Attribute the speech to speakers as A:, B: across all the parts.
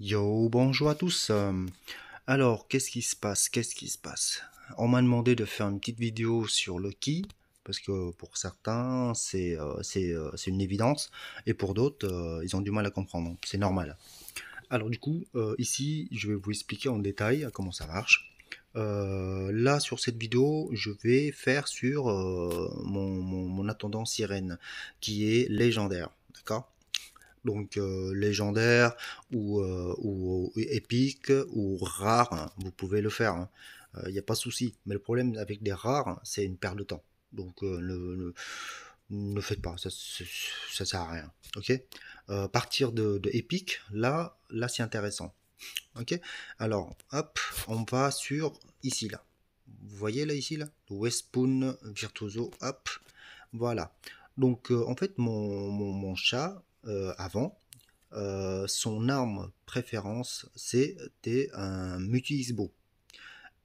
A: Yo, bonjour à tous. Alors, qu'est-ce qui se passe? On m'a demandé de faire une petite vidéo sur Loki, parce que pour certains, c'est une évidence, et pour d'autres, ils ont du mal à comprendre. Donc, c'est normal. Alors, du coup, ici, je vais vous expliquer en détail comment ça marche. Là, sur cette vidéo, je vais faire sur mon attendant sirène, qui est légendaire. D'accord? Donc légendaire ou épique ou rare, hein, vous pouvez le faire. Il n'y a pas de souci. Mais le problème avec des rares, hein, c'est une perte de temps. Donc ne faites pas, ça sert à rien. Ok. Partir de épique, là c'est intéressant. Ok. Alors hop, on va sur ici là. Vous voyez là ici là, le Wespoon Virtuoso, hop, voilà. Donc en fait mon chat avant son arme préférence, c'était un multi-Xbow.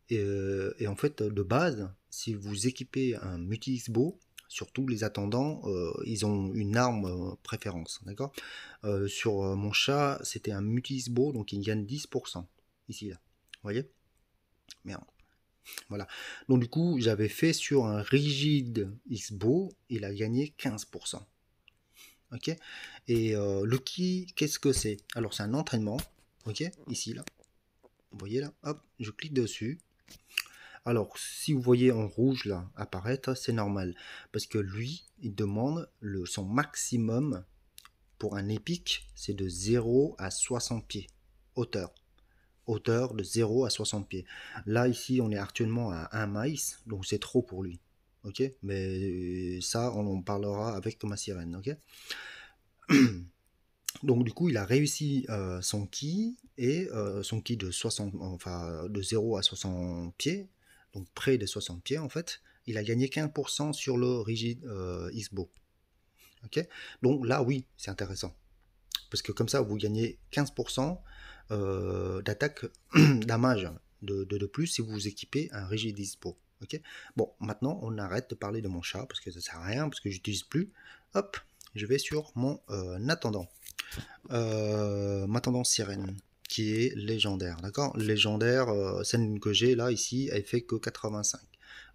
A: Et en fait, de base, si vous équipez un multi-Xbow, surtout les attendants, ils ont une arme préférence, d'accord. Sur mon chat, c'était un multi-Xbow, donc il gagne 10%, ici, là. Vous voyez. Merde. Voilà. Donc du coup, j'avais fait sur un rigide Xbow, il a gagné 15%. Ok. Et Lucky, qu'est-ce que c'est? Alors c'est un entraînement. Ok, ici là. Vous voyez là, hop, je clique dessus. Alors si vous voyez en rouge là apparaître, c'est normal. Parce que lui, il demande son maximum pour un épique, c'est de 0 à 60 pieds. Hauteur. Hauteur de 0 à 60 pieds. Là ici, on est actuellement à 1 maïs, donc c'est trop pour lui. Ok, mais ça, on en parlera avec ma sirène. Ok. Donc du coup, il a réussi son ki et son ki de 60, enfin de 0 à 60 pieds, donc près des 60 pieds en fait. Il a gagné 15% sur le rigide Xbow. Ok. Donc là, oui, c'est intéressant parce que comme ça, vous gagnez 15% d'attaque damage de plus si vous équipez un rigide Xbow. Ok. Bon, maintenant, on arrête de parler de mon chat parce que ça sert à rien parce que j'utilise plus. Hop, je vais sur mon attendant. Ma tendance sirène, qui est légendaire, d'accord. Légendaire, celle que j'ai là, ici, elle fait que 85.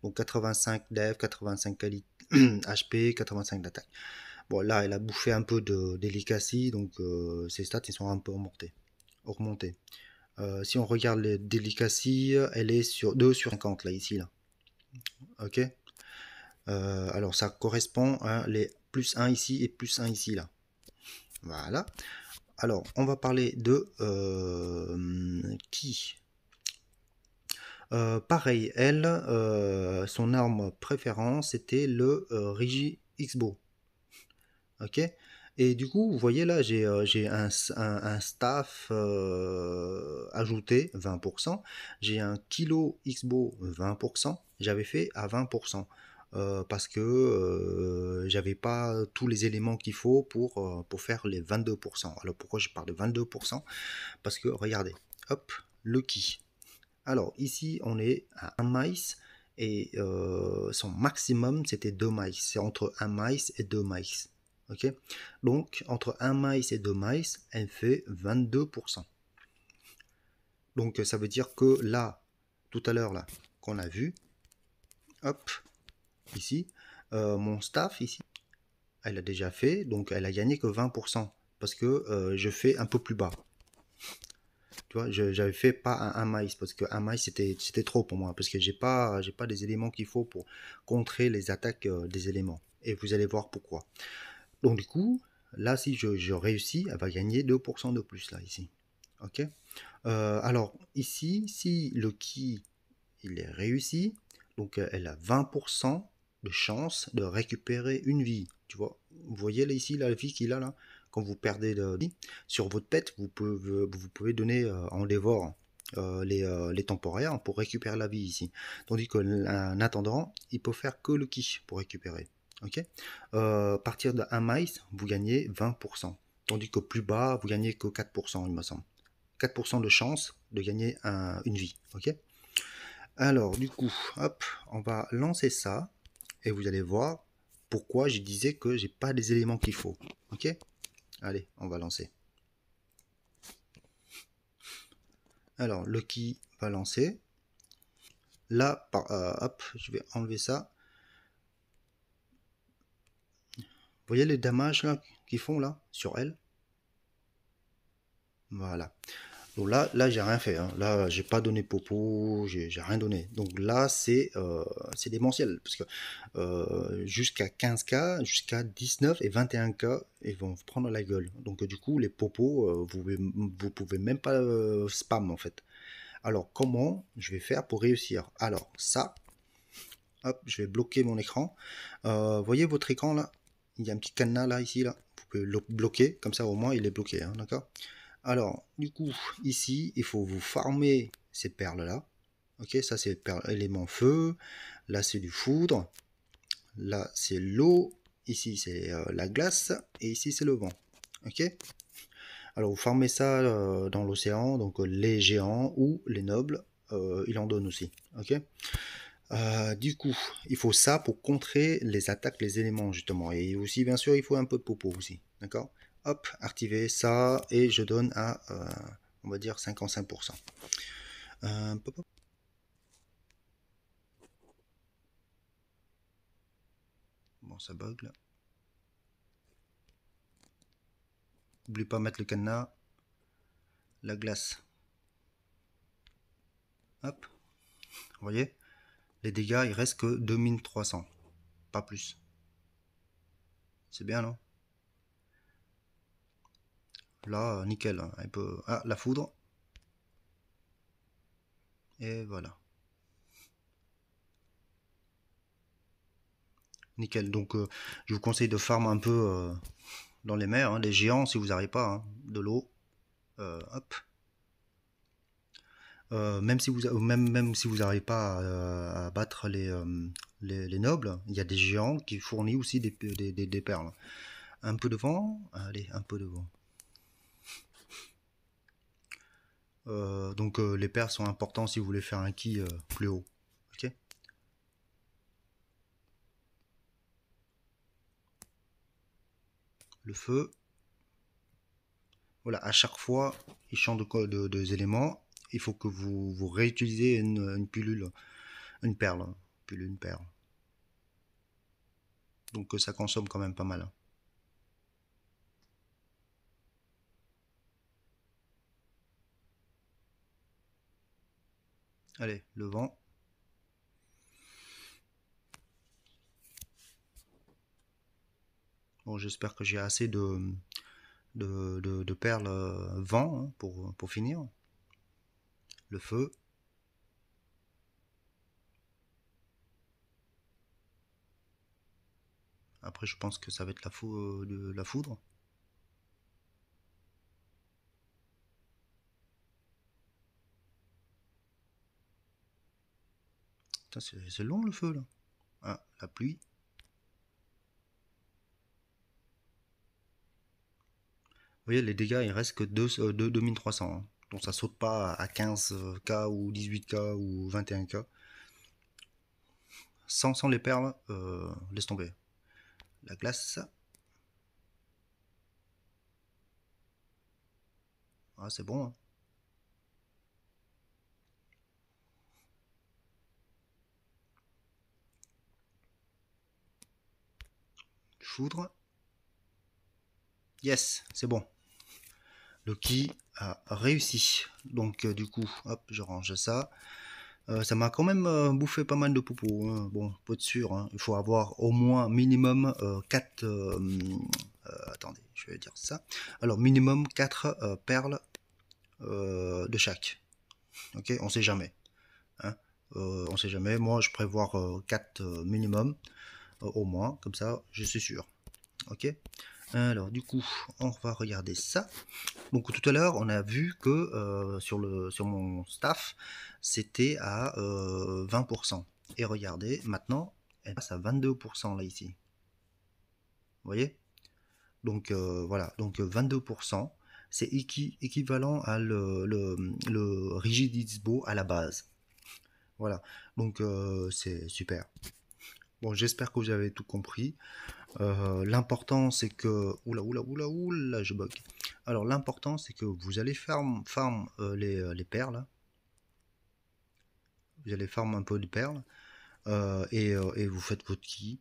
A: Donc 85 dev, 85 qualité, HP, 85 d'attaque. Bon, là, elle a bouffé un peu de delicacy, donc ses stats, ils sont un peu augmentés. Si on regarde les delicacy, elle est sur 2 sur 50, là, ici, là. Ok. Alors, ça correspond à les plus 1 ici et plus 1 ici, là. Voilà. Alors, on va parler de qui. Pareil, elle, son arme préférence, c'était le Rigi Xbow. Ok. Et du coup, vous voyez là, j'ai un staff ajouté 20%. J'ai un kilo Xbow 20%. J'avais fait à 20%. Parce que j'avais pas tous les éléments qu'il faut pour faire les 22%. Alors pourquoi je parle de 22%? Parce que regardez, hop, le qui. Alors ici on est à 1 maïs et son maximum c'était 2 maïs. C'est entre 1 maïs et 2 maïs. Ok. Donc entre 1 maïs et 2 maïs, elle fait 22%. Donc ça veut dire que là, tout à l'heure là, qu'on a vu, hop, ici, mon staff ici, elle a déjà fait, donc elle a gagné que 20%. Parce que je fais un peu plus bas. Tu vois, j'avais fait pas un maïs parce que un maïs c'était trop pour moi parce que j'ai pas des éléments qu'il faut pour contrer les attaques des éléments. Et vous allez voir pourquoi. Donc du coup, là si je réussis, elle va gagner 2% de plus là ici. Ok. Alors ici, si le ki il est réussi, donc elle a 20% de chance de récupérer une vie. Tu vois, vous voyez là ici la vie qu'il a là. Quand vous perdez de vie sur votre pet, vous pouvez donner en dévore les temporaires pour récupérer la vie ici. Tandis qu'un attendant, il peut faire que le ki pour récupérer. Ok. À partir de 1 maïs, vous gagnez 20%. Tandis que plus bas, vous gagnez que 4%, il me semble. 4% de chance de gagner une vie. Ok. Alors, du coup, hop, on va lancer ça et vous allez voir pourquoi je disais que j'ai pas les éléments qu'il faut. Ok. Allez, on va lancer. Alors, le qui va lancer. Là, hop, je vais enlever ça. Vous voyez les damages là qu'ils font là sur elle? Voilà. Donc là j'ai rien fait, hein. Là, j'ai pas donné popo, j'ai rien donné. Donc là, c'est démentiel. Parce que jusqu'à 15K, jusqu'à 19 et 21K, ils vont vous prendre la gueule. Donc du coup, les popos, vous pouvez même pas spam en fait. Alors comment je vais faire pour réussir? Alors ça, hop, je vais bloquer mon écran. Voyez votre écran là? Il y a un petit cadenas là, ici, là. Vous pouvez le bloquer, comme ça au moins il est bloqué, hein, d'accord? Alors, du coup, ici, il faut vous farmer ces perles-là. Ok, ça c'est élément feu. Là, c'est du foudre. Là, c'est l'eau. Ici, c'est la glace. Et ici, c'est le vent. Ok. Alors, vous farmez ça dans l'océan. Donc, les géants ou les nobles, il en donne aussi. Ok. Du coup, il faut ça pour contrer les attaques, les éléments, justement. Et aussi, bien sûr, il faut un peu de popo aussi. D'accord. Hop, activer ça. Et je donne à, on va dire, 55%. Pop, pop. Bon, ça bug là. N'oublie pas de mettre le cadenas. La glace. Hop. Vous voyez, les dégâts, il reste que 2300. Pas plus. C'est bien, non? Là, nickel. Hein. Un peu... Ah, la foudre. Et voilà. Nickel. Donc, je vous conseille de farm un peu dans les mers. Hein, les géants, si vous n'arrivez pas. Hein, de l'eau. Hop. Même si vous n'arrivez pas à battre les nobles, il y a des géants qui fournissent aussi des perles. Un peu de vent. Allez, un peu de vent. Donc les perles sont importants si vous voulez faire un ki plus haut. Ok. Le feu. Voilà, à chaque fois, il change de éléments. Il faut que vous réutilisez une pilule, une perle. Pilule, une perle. Donc ça consomme quand même pas mal. Allez, le vent. Bon, j'espère que j'ai assez de perles vent hein, pour finir. Le feu. Après, je pense que ça va être la foudre. C'est long le feu là. Ah, la pluie. Vous voyez, les dégâts, il reste que 2300. Hein. Donc ça saute pas à 15K ou 18K ou 21K. Sans les perles, laisse tomber. La glace. Ah, c'est bon. Hein. Foudre. Yes, c'est bon. Le ki a réussi. Donc du coup, hop, je range ça. Ça m'a quand même bouffé pas mal de popo. Hein. Bon, pas de sûr. Hein. Il faut avoir au moins minimum 4... attendez, je vais dire ça. Alors, minimum 4 perles de chaque. Ok, on sait jamais. Hein. On sait jamais. Moi, je prévois 4 minimum au moins. Comme ça, je suis sûr. Ok. Alors, du coup, on va regarder ça. Donc tout à l'heure, on a vu que sur mon staff, c'était à 20%. Et regardez, maintenant, elle passe à 22% là ici. Vous voyez? Donc voilà, donc 22%, c'est équivalent à le Rigidisbo à la base. Voilà, donc c'est super. Bon, j'espère que vous avez tout compris. L'important c'est que... Oula, oula, oula, oula, je bug. Alors l'important c'est que vous allez farm les perles, vous allez farm un peu les perles, et vous faites votre ki.